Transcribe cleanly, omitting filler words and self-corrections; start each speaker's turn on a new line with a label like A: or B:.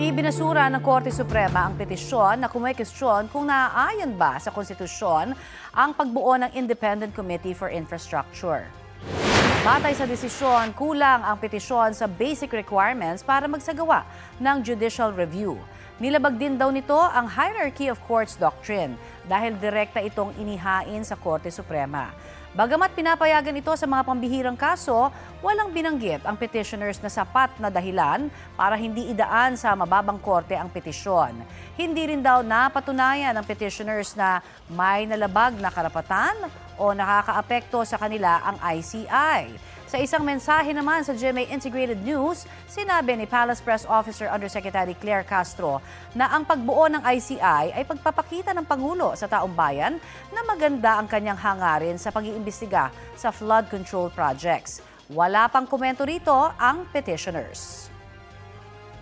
A: Ibinasura ng Korte Suprema ang petisyon na kumwestiyon kung naaayon ba sa konstitusyon ang pagbuo ng Independent Committee for Infrastructure. Batay sa desisyon, kulang ang petisyon sa basic requirements para magsagawa ng judicial review. Nilabag din daw nito ang hierarchy of courts doctrine dahil direkta itong inihain sa Korte Suprema. Bagamat pinapayagan ito sa mga pambihirang kaso, walang binanggit ang petitioners na sapat na dahilan para hindi idaan sa mababang korte ang petisyon. Hindi rin daw napatunayan ng petitioners na may nalabag na karapatan o nakakaapekto sa kanila ang ICI. Sa isang mensahe naman sa GMA Integrated News, sinabi ni Palace Press Officer Undersecretary Claire Castro na ang pagbuo ng ICI ay pagpapakita ng Pangulo sa taong bayan na maganda ang kanyang hangarin sa pag-iimbestiga sa flood control projects. Wala pang komento rito ang petitioners.